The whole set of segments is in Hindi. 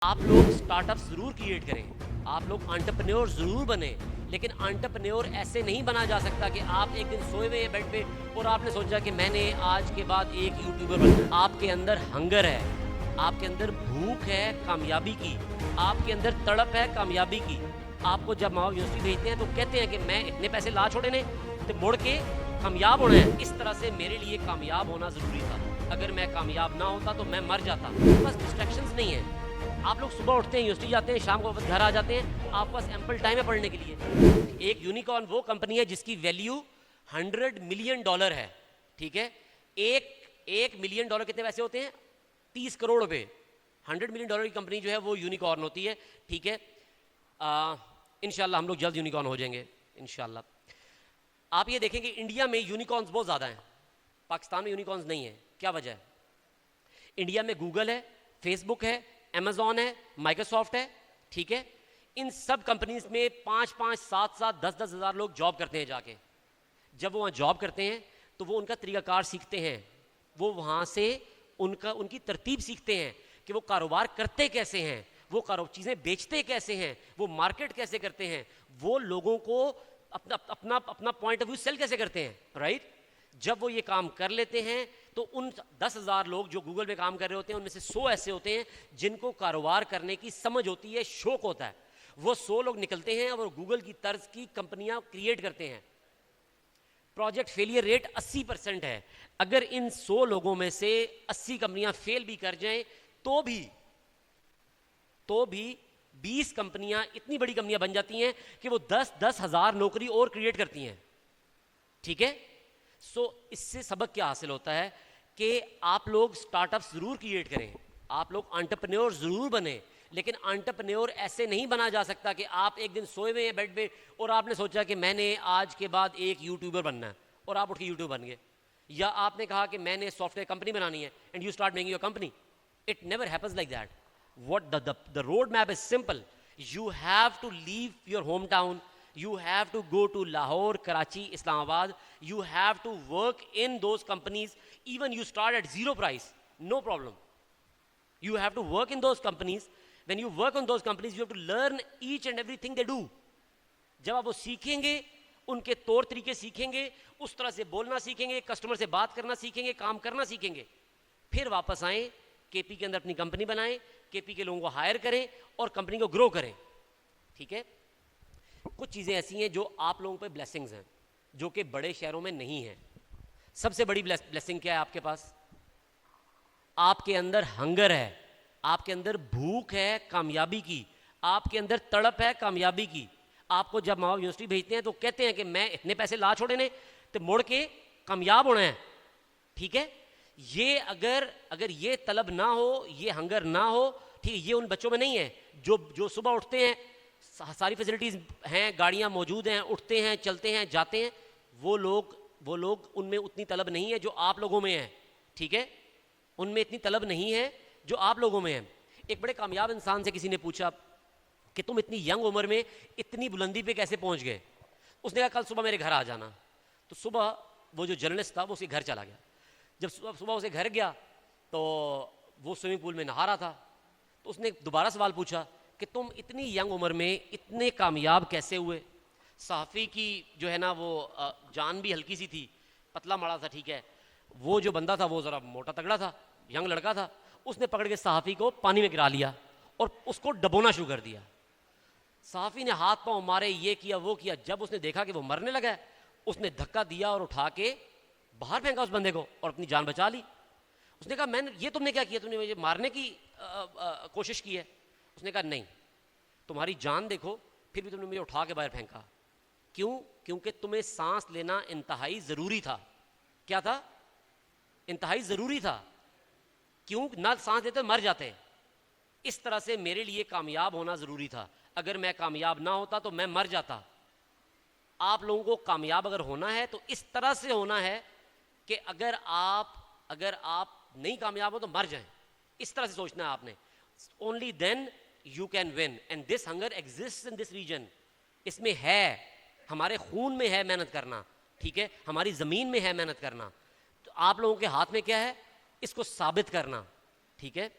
आप लोग स्टार्टअप जरूर क्रिएट करें, आप लोग एंटरप्रेन्योर जरूर बने, लेकिन एंटरप्रेन्योर ऐसे नहीं बना जा सकता कि आप एक दिन सोए हुए बेड पे और आपने सोचा कि मैंने आज के बाद एक यूट्यूबर बनना। आपके अंदर हंगर है, आपके अंदर भूख है कामयाबी की, आपके अंदर तड़प है कामयाबी की। आपको जब माँ यूनिवर्सिटी भेजते हैं तो कहते हैं कि मैं इतने पैसे ला छोड़े ने तो मुड़ के कामयाब होना है। इस तरह से मेरे लिए कामयाब होना ज़रूरी था। अगर मैं कामयाब ना होता तो मैं मर जाता। बस डिस्ट्रैक्शंस नहीं है। आप लोग सुबह उठते हैं, यूनिवर्सिटी जाते हैं, शाम को वापस घर आ जाते हैं, आपके पास एम्पल टाइम है पढ़ने के लिए। एक यूनिकॉर्न वो कंपनी है जिसकी वैल्यू $100 मिलियन है। ठीक है, एक मिलियन डॉलर कितने पैसे होते हैं? 30 करोड़ रुपए। $100 मिलियन की कंपनी जो है वो यूनिकॉर्न होती है। ठीक है, इंशाल्लाह हम लोग जल्द यूनिकॉर्न हो जाएंगे इंशाल्लाह। आप ये देखेंगे इंडिया में यूनिकॉर्न्स बहुत ज़्यादा हैं, पाकिस्तान में यूनिकॉर्न्स नहीं है। क्या वजह है? इंडिया में गूगल है, फेसबुक है, अमेजॉन है, माइक्रोसॉफ्ट है। ठीक है, इन सब कंपनीज में 5-5, 7-7, 10-10 हज़ार लोग जॉब करते हैं जाके। जब वो वहाँ जॉब करते हैं तो वो उनका तरीकाकार सीखते हैं, वो वहाँ से उनकी तरतीब सीखते हैं कि वो कारोबार करते कैसे हैं, वो चीज़ें बेचते कैसे हैं, वो मार्केट कैसे करते हैं, वो लोगों को अपना अपना अपना पॉइंट ऑफ व्यू सेल कैसे करते हैं। राइट, जब वो ये काम कर लेते हैं तो उन 10,000 लोग जो गूगल पे काम कर रहे होते हैं उनमें से 100 ऐसे होते हैं जिनको कारोबार करने की समझ होती है, शौक होता है। वो 100 लोग निकलते हैं और गूगल की तर्ज की कंपनियां क्रिएट करते हैं। प्रोजेक्ट फेलियर रेट 80% है। अगर इन 100 लोगों में से 80 कंपनियां फेल भी कर जाएं तो भी 20 कंपनियां इतनी बड़ी कंपनियां बन जाती हैं कि वो 10-10 हज़ार नौकरी और क्रिएट करती हैं। ठीक है, इससे सबक क्या हासिल होता है कि आप लोग स्टार्टअप्स जरूर क्रिएट करें, आप लोग एंटरप्रेन्योर जरूर बने, लेकिन एंटरप्रेन्योर ऐसे नहीं बना जा सकता कि आप एक दिन सोए हुए हैं बेड पे और आपने सोचा कि मैंने आज के बाद एक यूट्यूबर बनना है और आप उठ के यूट्यूबर बन गए। या आपने कहा कि मैंने सॉफ्टवेयर कंपनी बनानी है and you start making your company. It never happens like that. what the road map is simple. You have to leave your hometown, you have to go to Lahore, Karachi, Islamabad, you have to work in those companies. Even you start at zero price, no problem. You have to work in those companies. When you work on those companies, you have to learn each and everything they do. जब आप वो सीखेंगे, उनके तौर तरीके सीखेंगे, उस तरह से बोलना सीखेंगे, कस्टमर से बात करना सीखेंगे, काम करना सीखेंगे, फिर वापस आएं, केपी के अंदर अपनी कंपनी बनाएं, केपी के लोगों को हायर करें और कंपनी को ग्रो करें। ठीक है, कुछ चीज़ें ऐसी हैं जो आप लोगों पे ब्लेसिंग्स हैं जो कि बड़े शहरों में नहीं है। सबसे बड़ी ब्लेसिंग क्या है आपके पास? आपके अंदर हंगर है, आपके अंदर भूख है कामयाबी की, आपके अंदर तड़प है कामयाबी की। आपको जब माँ यूनिवर्सिटी भेजते हैं तो कहते हैं कि मैं इतने पैसे ला छोड़े ने तो मुड़ के कामयाब होना है। ठीक है, ये अगर ये तलब ना हो, ये हंगर ना हो, ठीक है, ये उन बच्चों में नहीं है जो सुबह उठते हैं, सारी फैसिलिटीज़ हैं, गाड़ियां मौजूद हैं, उठते हैं, चलते हैं, जाते हैं। वो लोग उनमें उतनी तलब नहीं है जो आप लोगों में है। ठीक है, उनमें इतनी तलब नहीं है जो आप लोगों में है। एक बड़े कामयाब इंसान से किसी ने पूछा कि तुम इतनी यंग उम्र में इतनी बुलंदी पे कैसे पहुंच गए? उसने कहा कल सुबह मेरे घर आ जाना। तो सुबह वो जो जर्नलिस्ट था वो उसके घर चला गया। जब सुबह उसे घर गया तो वो स्विमिंग पूल में नहा रहा था। तो उसने दोबारा सवाल पूछा कि तुम इतनी यंग उम्र में इतने कामयाब कैसे हुए? सहाफ़ी की जो है ना वो जान भी हल्की सी थी, पतला माड़ा था। ठीक है, वो जो बंदा था वो ज़रा मोटा तगड़ा था, यंग लड़का था। उसने पकड़ के सहाफ़ी को पानी में गिरा लिया और उसको डबोना शुरू कर दिया। सहाफ़ी ने हाथ पाँव मारे, ये किया वो किया। जब उसने देखा कि वो मरने लगा, उसने धक्का दिया और उठा के बाहर फेंका उस बंदे को और अपनी जान बचा ली। उसने कहा मैंने ये तुमने क्या किया? तुमने मुझे मारने की कोशिश की है? उसने कहा नहीं, तुम्हारी जान देखो, फिर भी तुमने मुझे उठा के बाहर फेंका। क्यों? क्योंकि तुम्हें सांस लेना इंतहाई ज़रूरी था। क्या था? इंतहाई ज़रूरी था। क्यों? ना सांस लेते मर जाते। इस तरह से मेरे लिए कामयाब होना ज़रूरी था। अगर मैं कामयाब ना होता तो मैं मर जाता। आप लोगों को कामयाब अगर होना है तो इस तरह से होना है कि अगर आप नहीं कामयाब हो तो मर जाएं। इस तरह से सोचना है आपने। Only then you can win and this hunger exist in this region. इसमें है, हमारे खून में है मेहनत करना। ठीक है, हमारी ज़मीन में है मेहनत करना। तो आप लोगों के हाथ में क्या है? इसको साबित करना। ठीक है,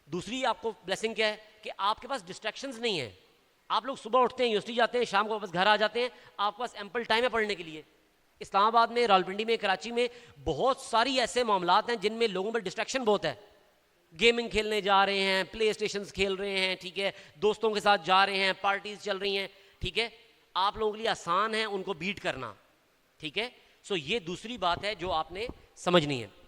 दूसरी आपको ब्लेसिंग क्या है कि आपके पास डिस्ट्रैक्शंस नहीं है। आप लोग सुबह उठते हैं, यूनिवर्सिटी जाते हैं, शाम को वापस घर आ जाते हैं, आपके पास एम्पल टाइम है पढ़ने के लिए। इस्लामाबाद में, रावलपिंडी में, कराची में बहुत सारी ऐसे मामलात हैं जिनमें लोगों पर डिस्ट्रैक्शन बहुत है। गेमिंग खेलने जा रहे हैं, प्ले स्टेशन खेल रहे हैं, ठीक है, दोस्तों के साथ जा रहे हैं, पार्टीज चल रही हैं, ठीक है। आप लोगों के लिए आसान है उनको बीट करना, ठीक है। सो ये दूसरी बात है जो आपने समझनी है।